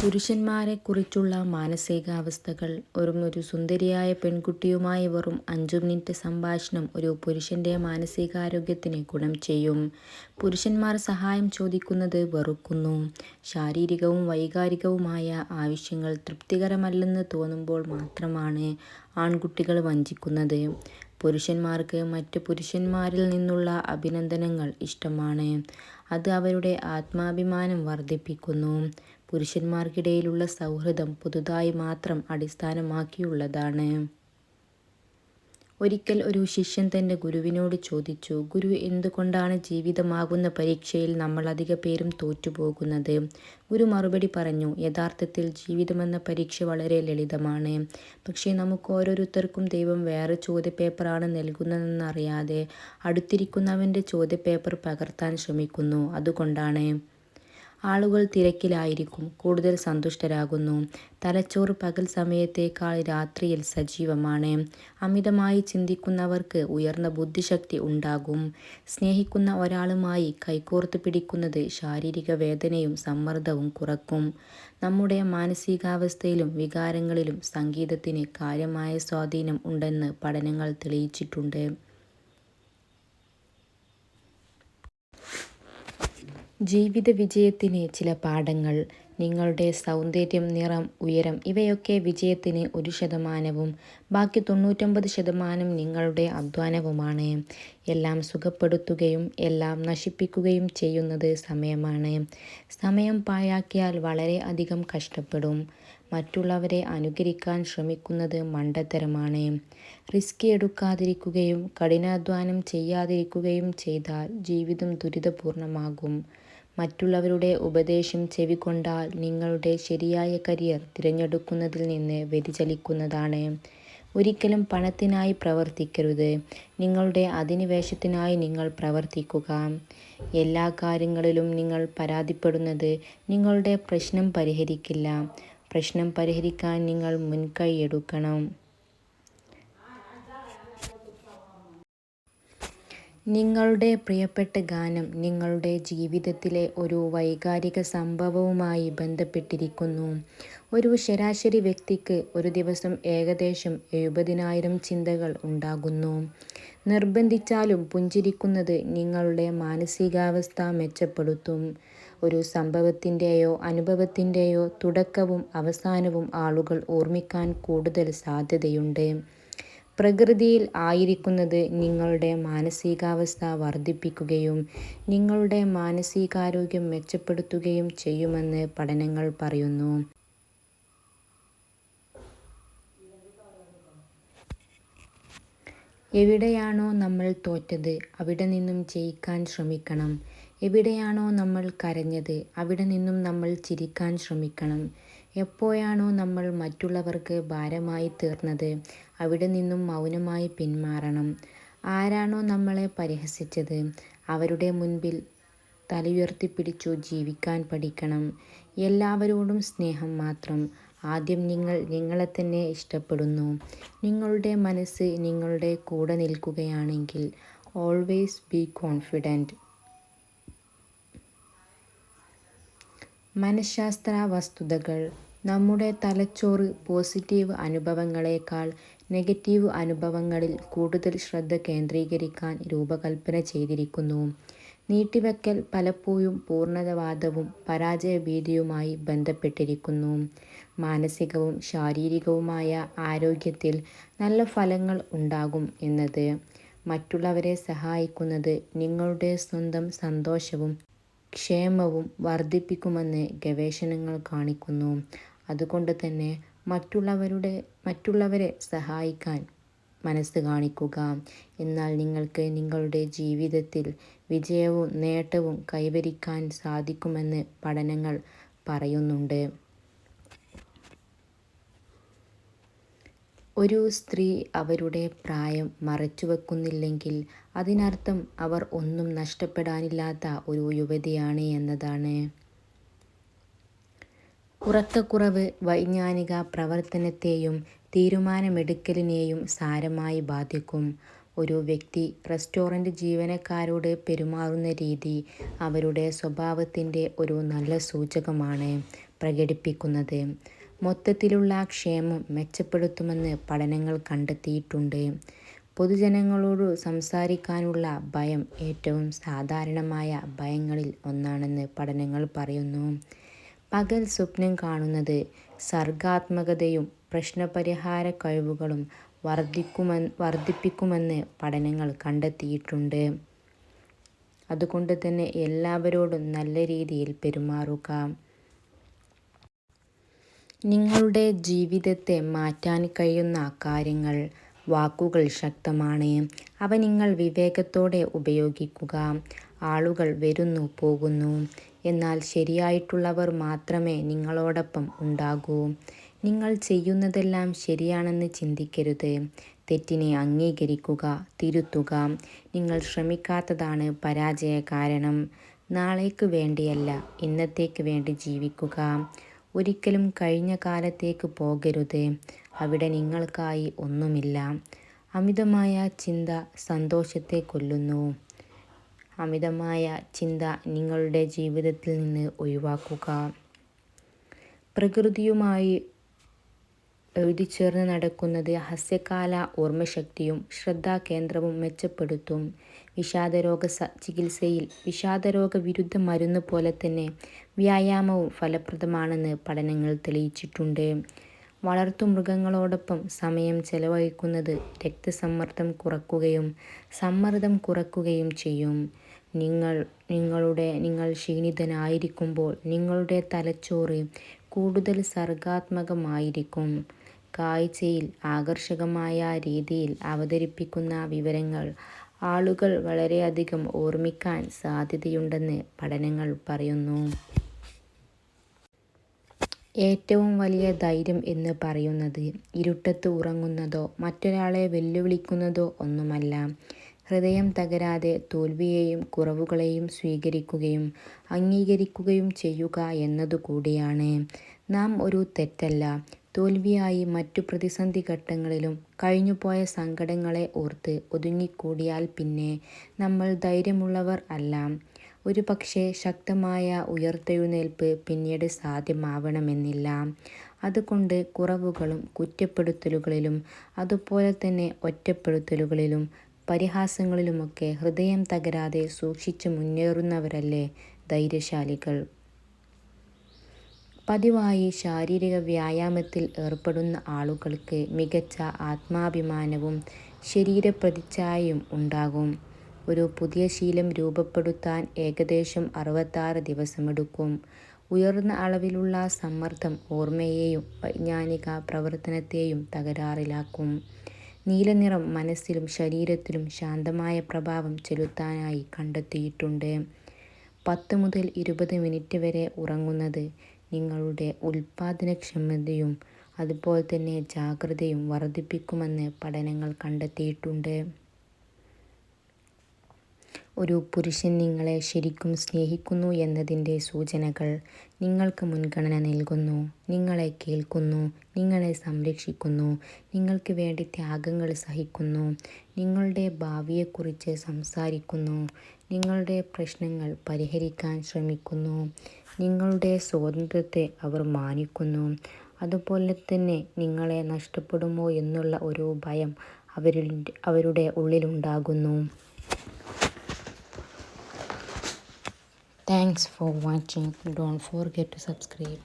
പുരുഷന്മാരെക്കുറിച്ചുള്ള മാനസികാവസ്ഥകൾ. ഒരു സുന്ദരിയായ പെൺകുട്ടിയുമായി വെറും 5 മിനിറ്റ് സംഭാഷണം ഒരു പുരുഷന്റെ മാനസികാരോഗ്യത്തിന് ഗുണം ചെയ്യും. പുരുഷന്മാർ സഹായം ചോദിക്കുന്നത് വെറുക്കുന്നു. ശാരീരികവും വൈകാരികവുമായ ആവശ്യങ്ങൾ തൃപ്തികരമല്ലെന്ന് തോന്നുമ്പോൾ മാത്രമാണ് ആൺകുട്ടികൾ വഞ്ചിക്കുന്നത്. പുരുഷന്മാർക്ക് മറ്റ് പുരുഷന്മാരിൽ നിന്നുള്ള അഭിനന്ദനങ്ങൾ ഇഷ്ടമാണ്. അത് അവരുടെ ആത്മാഭിമാനം വർദ്ധിപ്പിക്കുന്നു. പുരുഷന്മാർക്കിടയിലുള്ള സൗഹൃദം പുതുതായി മാത്രം അടിസ്ഥാനമാക്കിയുള്ളതാണ്. ഒരിക്കൽ ഒരു ശിഷ്യൻ തൻ്റെ ഗുരുവിനോട് ചോദിച്ചു, "ഗുരു, എന്തുകൊണ്ടാണ് ജീവിതമാകുന്ന പരീക്ഷയിൽ നമ്മൾ അധിക പേരും തോറ്റുപോകുന്നത്?" ഗുരു മറുപടി പറഞ്ഞു, "യഥാർത്ഥത്തിൽ ജീവിതമെന്ന പരീക്ഷ വളരെ ലളിതമാണ്. പക്ഷേ നമുക്ക് ഓരോരുത്തർക്കും ദൈവം വേറെ ചോദ്യപേപ്പറാണ് നൽകുന്നതെന്നറിയാതെ അടുത്തിരിക്കുന്നവൻ്റെ ചോദ്യപേപ്പർ പകർത്താൻ ശ്രമിക്കുന്നു. അതുകൊണ്ടാണ് ആളുകൾ തിരക്കിലായിരിക്കും, കൂടുതൽ സന്തുഷ്ടരാകുന്നു. തലച്ചോറ് പകൽ സമയത്തേക്കാൾ രാത്രിയിൽ സജീവമാണ്. അമിതമായി ചിന്തിക്കുന്നവർക്ക് ഉയർന്ന ബുദ്ധിശക്തി ഉണ്ടാകും. സ്നേഹിക്കുന്ന ഒരാളുമായി കൈകോർത്ത് പിടിക്കുന്നത് ശാരീരിക വേദനയും സമ്മർദ്ദവും കുറക്കും." നമ്മുടെ മാനസികാവസ്ഥയിലും വികാരങ്ങളിലും സംഗീതത്തിന് കാര്യമായ സ്വാധീനം ഉണ്ടെന്ന് പഠനങ്ങൾ തെളിയിച്ചിട്ടുണ്ട്. ജീവിത വിജയത്തിന് ചില പാഠങ്ങൾ. നിങ്ങളുടെ സൗന്ദര്യം, നിറം, ഉയരം ഇവയൊക്കെ വിജയത്തിന് 1% ബാക്കി 99% നിങ്ങളുടെ അധ്വാനവുമാണ്. എല്ലാം സുഖപ്പെടുത്തുകയും എല്ലാം നശിപ്പിക്കുകയും ചെയ്യുന്നത് സമയമാണ്. സമയം പാഴാക്കിയാൽ വളരെ അധികം കഷ്ടപ്പെടും. മറ്റുള്ളവരെ അനുകരിക്കാൻ ശ്രമിക്കുന്നത് മണ്ടത്തരമാണ്. റിസ്ക് എടുക്കാതിരിക്കുകയും കഠിനാധ്വാനം ചെയ്യാതിരിക്കുകയും ചെയ്താൽ ജീവിതം ദുരിതപൂർണമാകും. മറ്റുള്ളവരുടെ ഉപദേശം ചെവിക്കൊണ്ടാൽ നിങ്ങളുടെ ശരിയായ കരിയർ തിരഞ്ഞെടുക്കുന്നതിൽ നിന്ന് വ്യതിചലിക്കുന്നതാണ്. ഒരിക്കലും പണത്തിനായി പ്രവർത്തിക്കരുത്. നിങ്ങളുടെ അധിനിവേശത്തിനായി നിങ്ങൾ പ്രവർത്തിക്കുക. എല്ലാ കാര്യങ്ങളിലും നിങ്ങൾ പരാതിപ്പെടുന്നത് നിങ്ങളുടെ പ്രശ്നം പരിഹരിക്കില്ല. പ്രശ്നം പരിഹരിക്കാൻ നിങ്ങൾ മുൻകൈയെടുക്കണം. നിങ്ങളുടെ പ്രിയപ്പെട്ട ഗാനം നിങ്ങളുടെ ജീവിതത്തിലെ ഒരു വൈകാരിക സംഭവവുമായി ബന്ധപ്പെട്ടിരിക്കുന്നു. ഒരു ശരാശരി വ്യക്തിക്ക് ഒരു ദിവസം ഏകദേശം 70,000 ചിന്തകൾ ഉണ്ടാകുന്നു. നിർബന്ധിച്ചാലും പുഞ്ചിരിക്കുന്നത് നിങ്ങളുടെ മാനസികാവസ്ഥ മെച്ചപ്പെടുത്തും. ഒരു സംഭവത്തിൻ്റെയോ അനുഭവത്തിൻ്റെയോ തുടക്കവും അവസാനവും ആളുകൾ ഓർമ്മിക്കാൻ കൂടുതൽ സാധ്യതയുണ്ട്. പ്രകൃതിയിൽ ആയിരിക്കുന്നത് നിങ്ങളുടെ മാനസികാവസ്ഥ വർദ്ധിപ്പിക്കുകയും നിങ്ങളുടെ മാനസികാരോഗ്യം മെച്ചപ്പെടുത്തുകയും ചെയ്യുമെന്ന് പഠനങ്ങൾ പറയുന്നു. എവിടെയാണോ നമ്മൾ തോറ്റത് അവിടെ നിന്നും ജയിക്കാൻ ശ്രമിക്കണം. എവിടെയാണോ നമ്മൾ കരഞ്ഞത് അവിടെ നിന്നും നമ്മൾ ചിരിക്കാൻ ശ്രമിക്കണം. എപ്പോഴാണോ നമ്മൾ മറ്റുള്ളവർക്ക് ഭാരമായി തീർന്നത് അവിടെ നിന്നും മൗനമായി പിന്മാറണം. ആരാണോ നമ്മളെ പരിഹസിച്ചത് അവരുടെ മുൻപിൽ തലയുയർത്തിപ്പിടിച്ചു ജീവിക്കാൻ പഠിക്കണം. എല്ലാവരോടും സ്നേഹം മാത്രം. ആദ്യം നിങ്ങൾ നിങ്ങളെത്തന്നെ ഇഷ്ടപ്പെടുന്നു. നിങ്ങളുടെ മനസ്സ് നിങ്ങളുടെ കൂടെ നിൽക്കുകയാണെങ്കിൽ ഓൾവേസ് ബി കോൺഫിഡൻറ്റ്. മനഃശാസ്ത്ര വസ്തുതകൾ. നമ്മുടെ തലച്ചോറ് പോസിറ്റീവ് അനുഭവങ്ങളെക്കാൾ നെഗറ്റീവ് അനുഭവങ്ങളിൽ കൂടുതൽ ശ്രദ്ധ കേന്ദ്രീകരിക്കാൻ രൂപകൽപ്പന ചെയ്തിരിക്കുന്നു. നീട്ടിവെക്കൽ പലപ്പോഴും പൂർണ്ണതവാദവും പരാജയഭീതിയുമായി ബന്ധപ്പെട്ടിരിക്കുന്നു. മാനസികവും ശാരീരികവുമായ ആരോഗ്യത്തിൽ നല്ല ഫലങ്ങൾ ഉണ്ടാകും എന്നത് മറ്റുള്ളവരെ സഹായിക്കുന്നത് നിങ്ങളുടെ സ്വന്തം സന്തോഷവും ക്ഷേമവും വർദ്ധിപ്പിക്കുമെന്ന് ഗവേഷണങ്ങൾ കാണിക്കുന്നു. അതുകൊണ്ട് തന്നെ മറ്റുള്ളവരെ സഹായിക്കാൻ മനസ്സ് കാണിക്കുക. എന്നാൽ നിങ്ങൾക്ക് നിങ്ങളുടെ ജീവിതത്തിൽ വിജയവും നേട്ടവും കൈവരിക്കാൻ സാധിക്കുമെന്ന് പഠനങ്ങൾ പറയുന്നുണ്ട്. ഒരു സ്ത്രീ അവരുടെ പ്രായം മറച്ചുവെക്കുന്നില്ലെങ്കിൽ അതിനർത്ഥം അവർ ഒന്നും നഷ്ടപ്പെടാനില്ലാത്ത ഒരു യുവതിയാണ് എന്നതാണ്. ഉറക്കക്കുറവ് വൈജ്ഞാനിക പ്രവർത്തനത്തെയും തീരുമാനമെടുക്കലിനെയും സാരമായി ബാധിക്കും. ഒരു വ്യക്തി റെസ്റ്റോറന്റ് ജീവനക്കാരോട് പെരുമാറുന്ന രീതി അവരുടെ സ്വഭാവത്തിൻ്റെ ഒരു നല്ല സൂചകമാണ്. പ്രകടിപ്പിക്കുന്നത്. മൊത്തത്തിലുള്ള ക്ഷേമം മെച്ചപ്പെടുത്തുമെന്ന് പഠനങ്ങൾ കണ്ടെത്തിയിട്ടുണ്ട്. പൊതുജനങ്ങളോട് സംസാരിക്കാനുള്ള ഭയം ഏറ്റവും സാധാരണമായ ഭയങ്ങളിൽ ഒന്നാണെന്ന് പഠനങ്ങൾ പറയുന്നു. പകൽ സ്വപ്നം കാണുന്നത് സർഗാത്മകതയും പ്രശ്നപരിഹാര കഴിവുകളും വർദ്ധിപ്പിക്കുമെന്ന് പഠനങ്ങൾ കണ്ടെത്തിയിട്ടുണ്ട്. അതുകൊണ്ട് തന്നെ എല്ലാവരോടും നല്ല രീതിയിൽ പെരുമാറുക. നിങ്ങളുടെ ജീവിതത്തെ മാറ്റാൻ കഴിയുന്ന കാര്യങ്ങൾ. വാക്കുകൾ ശക്തമാണ്. അവ നിങ്ങൾ വിവേകത്തോടെ ഉപയോഗിക്കുക. ആളുകൾ വരുന്നു പോകുന്നു. എന്നാൽ ശരിയായിട്ടുള്ളവർ മാത്രമേ നിങ്ങളോടൊപ്പം ഉണ്ടാകൂ. നിങ്ങൾ ചെയ്യുന്നതെല്ലാം ശരിയാണെന്ന് ചിന്തിക്കരുത്. തെറ്റിനെ അംഗീകരിക്കുക, തിരുത്തുക. നിങ്ങൾ ശ്രമിക്കാത്തതാണ് പരാജയ കാരണം. നാളേക്ക് വേണ്ടിയല്ല, ഇന്നത്തേക്ക് വേണ്ടി ജീവിക്കുക. ഒരിക്കലും കഴിഞ്ഞ കാലത്തേക്ക് പോകരുത്. അവിടെ നിങ്ങൾക്കായി ഒന്നുമില്ല. അമിതമായ ചിന്ത സന്തോഷത്തെ കൊല്ലുന്നു. അമിതമായ ചിന്ത നിങ്ങളുടെ ജീവിതത്തിൽ നിന്ന് ഒഴിവാക്കുക. പ്രകൃതിയുമായി എഴുതിച്ചേർന്ന് നടക്കുന്നത് ഹാസ്യകാല ഓർമ്മശക്തിയും ശ്രദ്ധാകേന്ദ്രവും മെച്ചപ്പെടുത്തും. വിഷാദരോഗ ചികിത്സയിൽ വിഷാദരോഗ വിരുദ്ധ മരുന്ന് പോലെ തന്നെ വ്യായാമവും ഫലപ്രദമാണെന്ന് പഠനങ്ങൾ തെളിയിച്ചിട്ടുണ്ട്. വളർത്തുമൃഗങ്ങളോടൊപ്പം സമയം ചെലവഴിക്കുന്നത് രക്തസമ്മർദ്ദം കുറയ്ക്കുകയും സമ്മർദ്ദം കുറയ്ക്കുകയും ചെയ്യും. നിങ്ങൾ ക്ഷീണിതനായിരിക്കുമ്പോൾ നിങ്ങളുടെ തലച്ചോറ് കൂടുതൽ സർഗാത്മകമായിരിക്കും. കാഴ്ചയിൽ ആകർഷകമായ രീതിയിൽ അവതരിപ്പിക്കുന്ന വിവരങ്ങൾ ആളുകൾ വളരെയധികം ഓർമ്മിക്കാൻ സാധ്യതയുണ്ടെന്ന് പഠനങ്ങൾ പറയുന്നു. ഏറ്റവും വലിയ ധൈര്യം എന്ന് പറയുന്നത് ഇരുട്ടത്ത് ഉറങ്ങുന്നതോ മറ്റൊരാളെ വെല്ലുവിളിക്കുന്നതോ ഒന്നുമല്ല. ഹൃദയം തകരാതെ തോൽവിയെയും കുറവുകളെയും സ്വീകരിക്കുകയും അംഗീകരിക്കുകയും ചെയ്യുക എന്നതുകൂടിയാണ്. നാം ഒരു തെറ്റല്ല, തോൽവിയായി മറ്റു പ്രതിസന്ധി ഘട്ടങ്ങളിലും കഴിഞ്ഞുപോയ സങ്കടങ്ങളെ ഓർത്ത് ഒതുങ്ങിക്കൂടിയാൽ പിന്നെ നമ്മൾ ധൈര്യമുള്ളവർ അല്ല. ഒരു പക്ഷേ ശക്തമായ ഉയർത്തെഴുന്നേൽപ്പ് പിന്നീട് സാധ്യമാവണമെന്നില്ല. അതുകൊണ്ട് കുറവുകളും കുറ്റപ്പെടുത്തലുകളിലും അതുപോലെ തന്നെ ഒറ്റപ്പെടുത്തലുകളിലും പരിഹാസങ്ങളിലുമൊക്കെ ഹൃദയം തകരാതെ സൂക്ഷിച്ചു മുന്നേറുന്നവരല്ലേ ധൈര്യശാലികൾ. പതിവായി ശാരീരിക വ്യായാമത്തിൽ ഏർപ്പെടുന്ന ആളുകൾക്ക് മികച്ച ആത്മാഭിമാനവും ശരീരപ്രതിച്ഛായയും ഉണ്ടാകും. ഒരു പുതിയ ശീലം രൂപപ്പെടുത്താൻ ഏകദേശം 66 ദിവസമെടുക്കും. ഉയർന്ന അളവിലുള്ള സമ്മർദ്ദം ഓർമ്മയെയും വൈജ്ഞാനിക പ്രവർത്തനത്തെയും തകരാറിലാക്കും. നീലനിറം മനസ്സിലും ശരീരത്തിലും ശാന്തമായ പ്രഭാവം ചെലുത്താനായി കണ്ടെത്തിയിട്ടുണ്ട്. 10 മുതൽ 20 മിനിറ്റ് വരെ ഉറങ്ങുന്നത് നിങ്ങളുടെ ഉൽപ്പാദനക്ഷമതയും അതുപോലെ തന്നെ ജാഗ്രതയും വർദ്ധിപ്പിക്കുമെന്ന് പഠനങ്ങൾ കണ്ടെത്തിയിട്ടുണ്ട്. ഒരു പുരുഷൻ നിങ്ങളെ ശരിക്കും സ്നേഹിക്കുന്നു എന്നതിൻ്റെ സൂചനകൾ. നിങ്ങൾക്ക് മുൻഗണന നൽകുന്നു, നിങ്ങളെ കേൾക്കുന്നു, നിങ്ങളെ സംരക്ഷിക്കുന്നു, നിങ്ങൾക്ക് വേണ്ടി ത്യാഗങ്ങൾ സഹിക്കുന്നു, നിങ്ങളുടെ ഭാവിയെക്കുറിച്ച് സംസാരിക്കുന്നു, നിങ്ങളുടെ പ്രശ്നങ്ങൾ പരിഹരിക്കാൻ ശ്രമിക്കുന്നു, നിങ്ങളുടെ സ്വാതന്ത്ര്യത്തെ അവർ മാനിക്കുന്നു. അതുപോലെ തന്നെ നിങ്ങളെ നഷ്ടപ്പെടുമോ എന്നുള്ള ഒരു ഭയം അവരുടെ ഉള്ളിലുണ്ടാകുന്നു. Thanks for watching. Don't forget to subscribe.